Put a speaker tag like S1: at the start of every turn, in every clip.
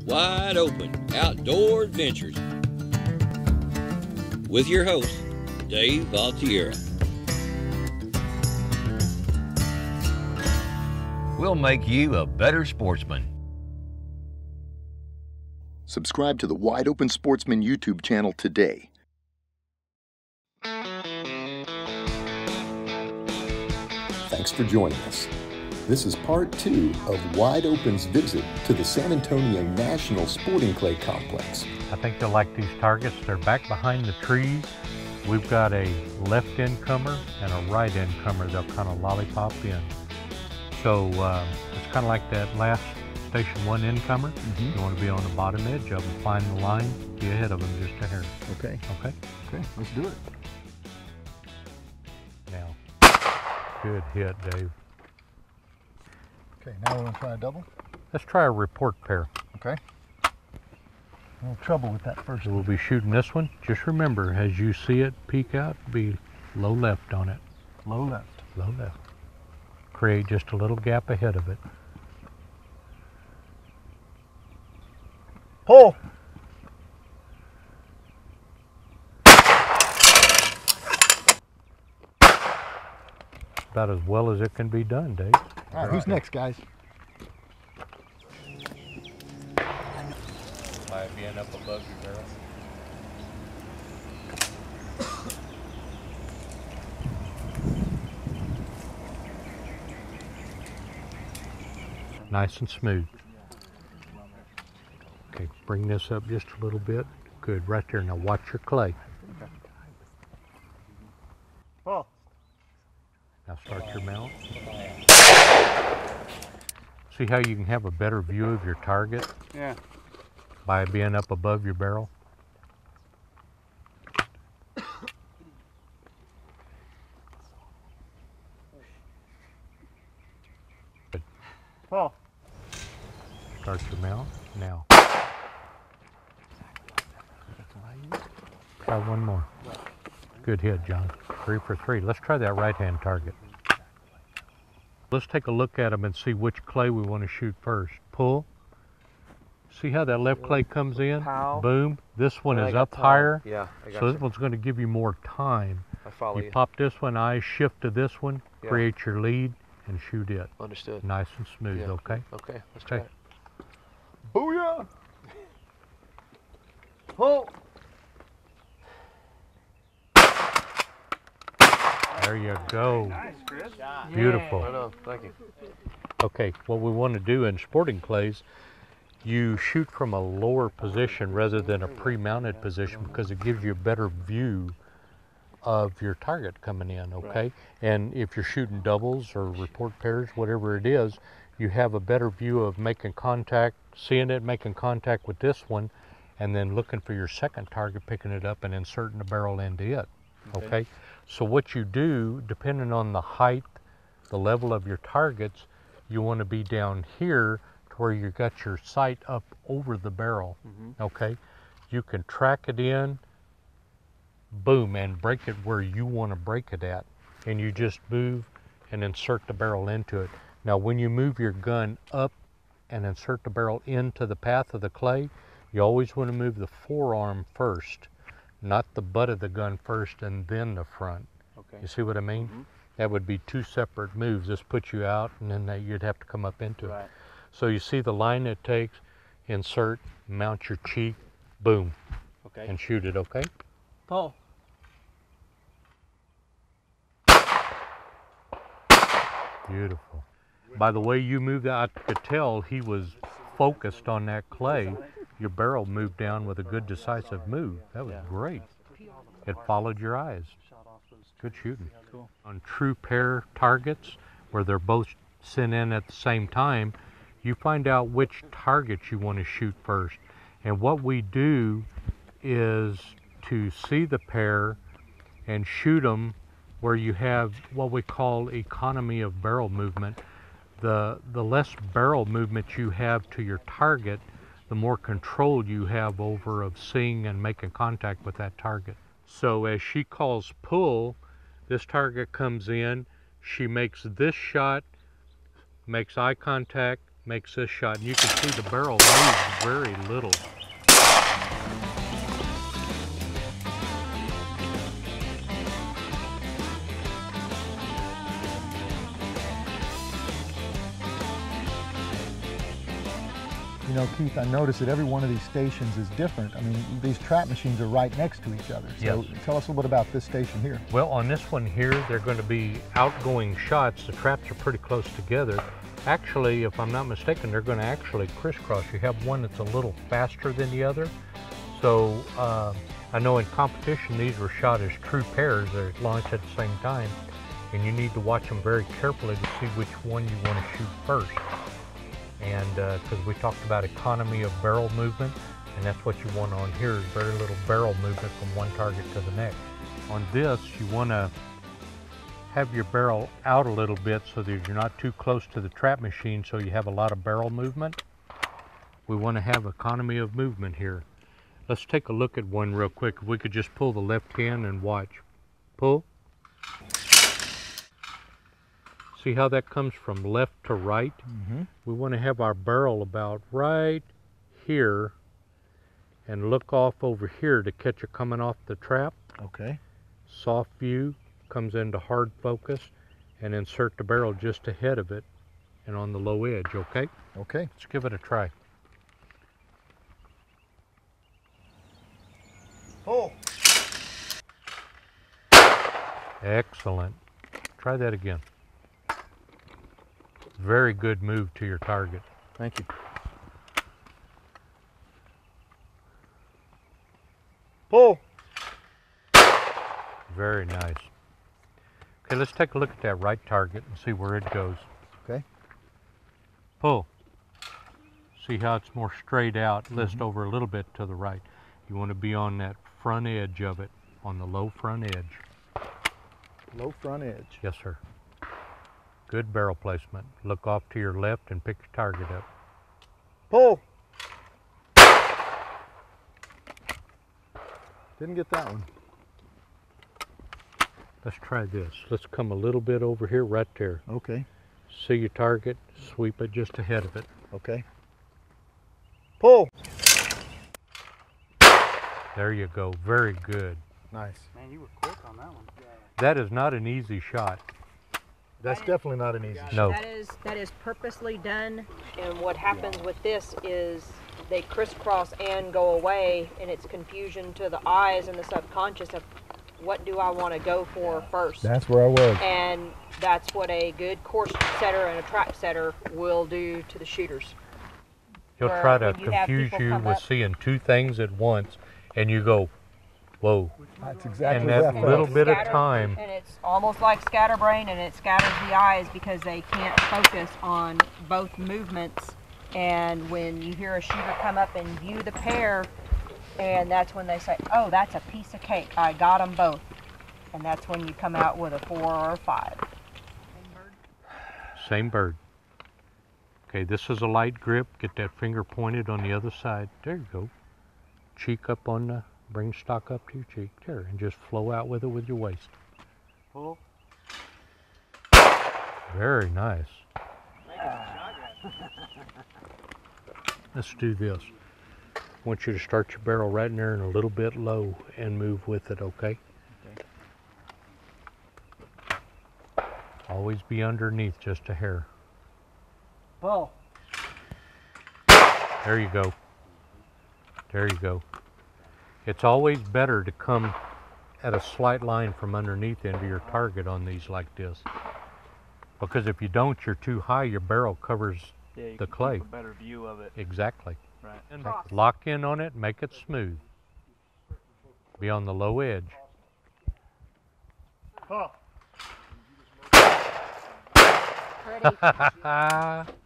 S1: Wide Open Outdoor Adventures with your host, Dave Altiera. We'll make you a better sportsman.
S2: Subscribe to the Wide Open Sportsman YouTube channel today. Thanks for joining us. This is part 2 of Wide Open's visit to the San Antonio National Sporting Clay Complex.
S3: I think they'll like these targets. They're back behind the trees. We've got a left end comer and a right end comer. They'll kind of lollipop in. So it's kind of like that last Station 1 incomer. You want to be on the bottom edge of them, find the line, be ahead of them just a hair.
S2: Okay.
S3: Okay?
S2: Okay, let's do it.
S3: Now, good hit, Dave.
S2: Okay, now we're going to try a double.
S3: Let's try a report pair.
S2: Okay. A little trouble with that first
S3: So we'll be shooting this one. Just remember, as you see it peek out, be low left on it.
S2: Low left.
S3: Low left. Create just a little gap ahead of it.
S2: Pull!
S3: About as well as it can be done, Dave.
S2: All right, who's next, guys?
S3: Might be up above your barrel. Nice and smooth. Okay, bring this up just a little bit. Good, right there. Now watch your clay.
S2: Pull.
S3: Now start your mount. See how you can have a better view of your target?
S4: Yeah.
S3: By being up above your barrel? Good.
S4: Pull.
S3: Start your mount now. Try one more. Good hit, John. 3 for 3. Let's try that right-hand target. Let's take a look at them and see which clay we want to shoot first. Pull. See how that left clay comes in?
S4: Pow.
S3: Boom. This one
S4: And
S3: is
S4: I got
S3: up
S4: time.
S3: higher.
S4: Yeah, I got
S3: So
S4: you.
S3: this one's going to give you more time.
S4: I follow you.
S3: You pop this one, eyes shift to this one,
S4: Yeah.
S3: create your lead, and shoot it.
S4: Understood.
S3: Nice and smooth,
S4: Yeah.
S3: okay?
S4: Okay, let's try
S3: Okay.
S4: it.
S2: Booyah!
S4: Pull.
S3: There you go.
S4: Nice, Chris.
S3: Beautiful.
S4: I know, thank you.
S3: Okay, what we want to do in sporting clays, you shoot from a lower position rather than a pre-mounted position because it gives you a better view of your target coming in, okay?
S4: Right.
S3: And if you're shooting doubles or report pairs, whatever it is, you have a better view of making contact, seeing it, making contact with this one, and then looking for your second target, picking it up and inserting the barrel into it, okay? So what you do, depending on the height, the level of your targets, you want to be down here to where you got your sight up over the barrel, okay? You can track it in, boom, and break it where you want to break it at. And you just move and insert the barrel into it. Now when you move your gun up and insert the barrel into the path of the clay, you always want to move the forearm first, not the butt of the gun first and then the front.
S4: Okay.
S3: You see what I mean? That would be 2 separate moves. This puts you out and then you'd have to come up into it.
S4: Right.
S3: So you see the line it takes, insert, mount your cheek, boom,
S4: Okay.
S3: and shoot it, okay?
S4: Pull.
S3: Beautiful. By the way you moved that, I could tell he was focused on that clay. Your barrel moved down with a good decisive move. That was great. It followed your eyes. Good shooting.
S4: Cool.
S3: On true pair targets, where they're both sent in at the same time, you find out which targets you want to shoot first. And what we do is to see the pair and shoot them where you have what we call economy of barrel movement. The less barrel movement you have to your target, the more control you have over of seeing and making contact with that target. So as she calls pull, this target comes in, she makes this shot, makes eye contact, makes this shot. And you can see the barrel moves very little.
S5: You know, Keith, I noticed that every one of these stations is different. I mean, these trap machines are right next to each other. So
S3: Yes.
S5: tell us a little bit about this station here.
S3: Well, on this one here, they're going to be outgoing shots. The traps are pretty close together. Actually, if I'm not mistaken, they're going to actually crisscross. You have one that's a little faster than the other. So I know in competition, these were shot as true pairs. They're launched at the same time. And you need to watch them very carefully to see which one you want to shoot first. And because we talked about economy of barrel movement, and that's what you want on here is very little barrel movement from one target to the next. On this, you want to have your barrel out a little bit so that you're not too close to the trap machine so you have a lot of barrel movement. We want to have economy of movement here. Let's take a look at one real quick. If we could just pull the left hand and watch. Pull. See how that comes from left to right?
S5: Mm-hmm.
S3: We want to have our barrel about right here and look off over here to catch it coming off the trap.
S5: Okay.
S3: Soft view comes into hard focus and insert the barrel just ahead of it and on the low edge, okay?
S5: Okay.
S3: Let's give it a try.
S5: Pull.
S3: Excellent. Try that again. Very good move to your target.
S5: Thank you. Pull.
S3: Very nice. Okay, let's take a look at that right target and see where it goes.
S5: Okay.
S3: Pull. See how it's more straight out, list over a little bit to the right. You want to be on that front edge of it, on the low front edge.
S5: Low front edge.
S3: Yes, sir. Good barrel placement. Look off to your left and pick your target up.
S5: Pull. Didn't get that one.
S3: Let's try this. Let's come a little bit over here, right there.
S5: Okay.
S3: See your target, sweep it just ahead of it.
S5: Okay. Pull.
S3: There you go. Very good.
S5: Nice.
S4: Man, you were quick on that one.
S3: That is not an easy shot.
S5: That's definitely not an easy shot.
S3: No.
S6: That is purposely done, and what happens with this is they crisscross and go away, and it's confusion to the eyes and the subconscious of what do I want to go for first.
S5: That's where I was.
S6: And that's what a good course setter and a trap setter will do to the shooters.
S3: He'll
S6: Where
S3: try to
S6: when you have
S3: confuse
S6: people
S3: you
S6: come
S3: with
S6: up-
S3: seeing two things at once, and you go, whoa.
S5: That's exactly
S3: And that
S5: what I
S3: little
S5: felt.
S3: bit of
S6: Scatter-
S3: time.
S6: And it's almost like scatterbrain, and it scatters the eyes because they can't focus on both movements. And when you hear a shooter come up and view the pair, and that's when they say, oh, that's a piece of cake. I got them both. And that's when you come out with a 4 or a 5.
S3: Same bird. Okay, this is a light grip. Get that finger pointed on the other side. There you go. Cheek up on the, bring stock up to your cheek. There, and just flow out with it with your waist.
S4: Pull.
S3: Very nice. Let's do this. I want you to start your barrel right in there and a little bit low and move with it, okay? Always be underneath just a hair.
S4: Pull.
S3: There you go. There you go. It's always better to come at a slight line from underneath into your target on these like this. Because if you don't, you're too high, your barrel covers
S4: Yeah, you
S3: the
S4: can
S3: clay.
S4: keep a better view of it.
S3: Exactly.
S4: Right.
S3: And lock in on it, make it smooth. Be on the low edge.
S4: Pull.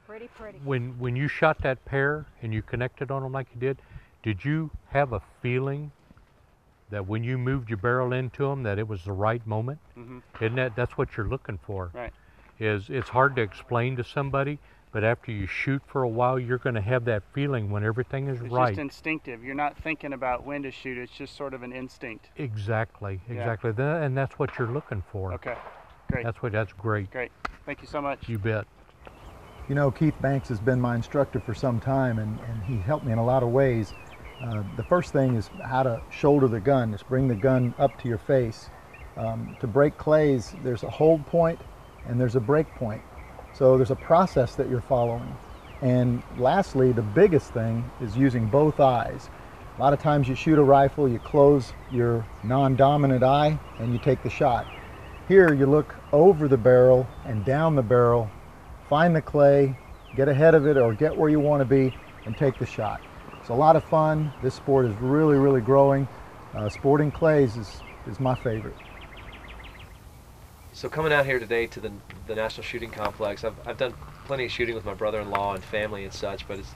S6: Pretty.
S3: When you shot that pair and you connected on them like you did you have a feeling that when you moved your barrel into them that it was the right moment?
S4: Mm-hmm.
S3: Isn't that's what you're looking for?
S4: Right.
S3: It's hard to explain to somebody, but after you shoot for a while, you're going to have that feeling when everything is
S4: It's
S3: right.
S4: just instinctive. You're not thinking about when to shoot. It's just sort of an instinct.
S3: Exactly.
S4: Yeah.
S3: And that's what you're looking for.
S4: Okay. Great.
S3: That's great.
S4: Great. Thank you so much.
S3: You bet.
S5: You know, Keith Banks has been my instructor for some time, and he helped me in a lot of ways. The first thing is how to shoulder the gun, just bring the gun up to your face. To break clays, there's a hold point and there's a break point. So there's a process that you're following. And lastly, the biggest thing is using both eyes. A lot of times you shoot a rifle, you close your non-dominant eye and you take the shot. Here you look over the barrel and down the barrel, find the clay, get ahead of it or get where you want to be and take the shot. It's a lot of fun. This sport is really, really growing. Sporting clays is my favorite.
S7: So coming out here today to the National Shooting Complex, I've done plenty of shooting with my brother-in-law and family and such, but it's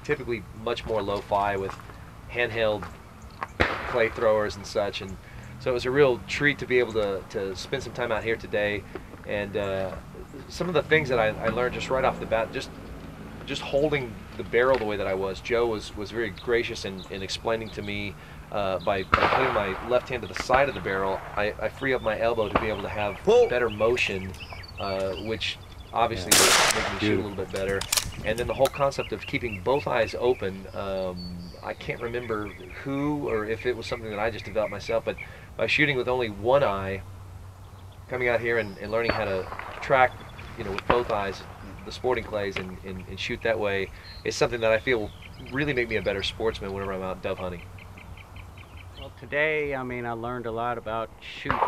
S7: typically much more lo-fi with handheld clay throwers and such, and so it was a real treat to be able to spend some time out here today. And some of the things that I learned just right off the bat, just holding the barrel the way that I was. Joe was very gracious in explaining to me by putting my left hand to the side of the barrel, I free up my elbow to be able to have better motion, which obviously makes me shoot a little bit better. And then the whole concept of keeping both eyes open, I can't remember who or if it was something that I just developed myself, but by shooting with only one eye, coming out here and learning how to track, with both eyes, the sporting clays and shoot that way is something that I feel will really make me a better sportsman whenever I'm out dove hunting.
S8: Well, today, I learned a lot about shooting,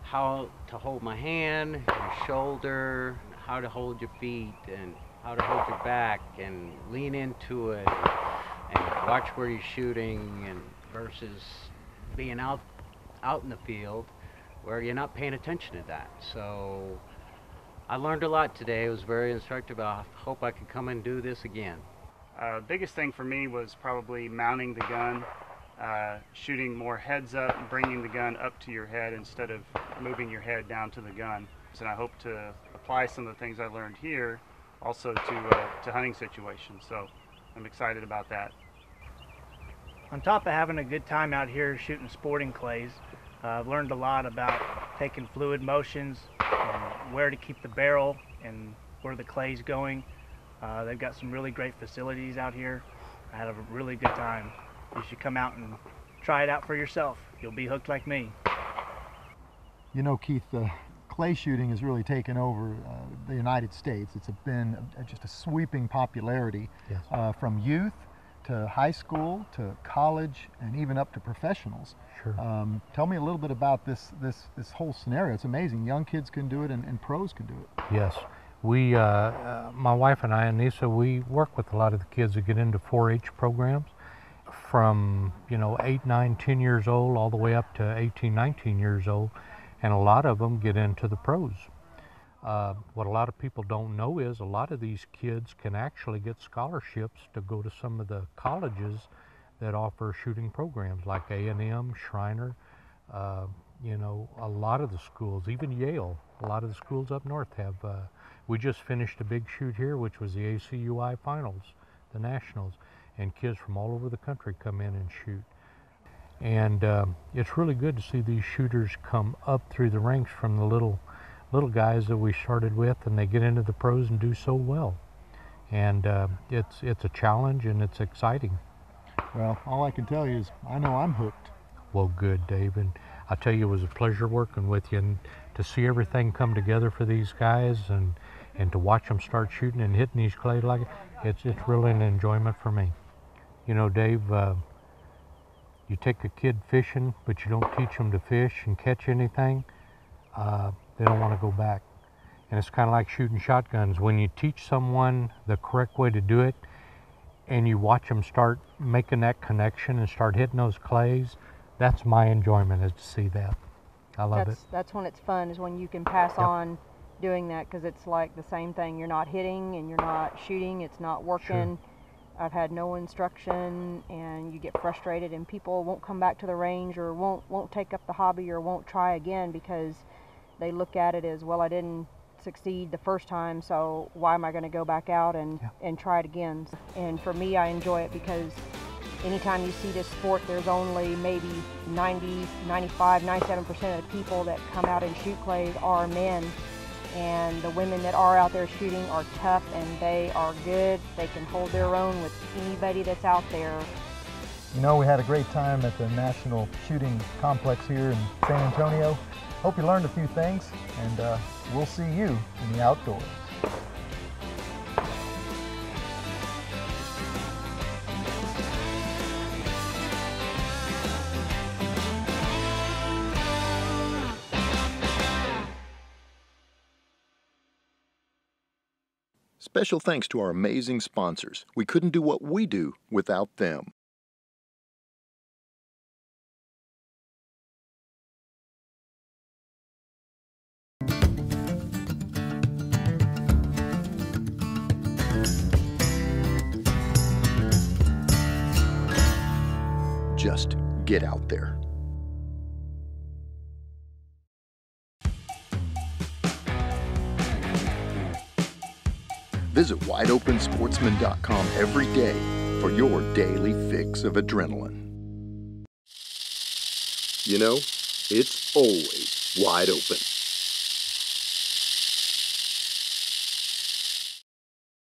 S8: how to hold my hand, your shoulder, how to hold your feet, and how to hold your back, and lean into it, and watch where you're shooting, and versus being out in the field where you're not paying attention to that. So I learned a lot today. It was very instructive. I hope I can come and do this again.
S4: Biggest thing for me was probably mounting the gun, shooting more heads up and bringing the gun up to your head instead of moving your head down to the gun. And I hope to apply some of the things I learned here also to hunting situations. So I'm excited about that.
S9: On top of having a good time out here shooting sporting clays, I've learned a lot about taking fluid motions, and where to keep the barrel and where the clay's going. They've got some really great facilities out here. I had a really good time. You should come out and try it out for yourself. You'll be hooked like me.
S5: You know, Keith, clay shooting has really taken over the United States. It's been just a sweeping popularity.
S3: Yes.
S5: From youth to high school to college and even up to professionals.
S3: Sure.
S5: Tell me a little bit about this whole scenario. It's amazing. Young kids can do it and pros can do it.
S3: Yes. We, my wife and I, Anissa, we work with a lot of the kids that get into 4-H programs from, 8, 9, 10 years old all the way up to 18, 19 years old, and a lot of them get into the pros. What a lot of people don't know is a lot of these kids can actually get scholarships to go to some of the colleges that offer shooting programs like A&M, Schreiner, a lot of the schools, even Yale, a lot of the schools up north have. We just finished a big shoot here, which was the ACUI finals, the nationals, and kids from all over the country come in and shoot. And it's really good to see these shooters come up through the ranks from the little guys that we started with, and they get into the pros and do so well. And it's a challenge and it's exciting.
S5: Well, all I can tell you is I know I'm hooked.
S3: Well, good, Dave. And I tell you, it was a pleasure working with you, and to see everything come together for these guys and to watch them start shooting and hitting these clay like it's really an enjoyment for me. Dave, you take a kid fishing, but you don't teach them to fish and catch anything, they don't want to go back. And it's kind of like shooting shotguns. When you teach someone the correct way to do it and you watch them start making that connection and start hitting those clays, that's my enjoyment, is to see that. I love it.
S6: That's when it's fun, is when you can pass on doing that, because it's like the same thing. You're not hitting and you're not shooting. It's not working. Sure. I've had no instruction, and you get frustrated, and people won't come back to the range or won't take up the hobby or won't try again because they look at it as, well, I didn't succeed the first time, so why am I going to go back out and try it again? And for me, I enjoy it because anytime you see this sport, there's only maybe 90, 95, 97% of the people that come out and shoot clays are men. and the women that are out there shooting are tough and they are good. They can hold their own with anybody that's out there.
S5: You know, we had a great time at the National Shooting Complex here in San Antonio. Hope you learned a few things, and we'll see you in the outdoors.
S2: Special thanks to our amazing sponsors. We couldn't do what we do without them. Just get out there. Visit wideopensportsman.com every day for your daily fix of adrenaline. You know, it's always wide open.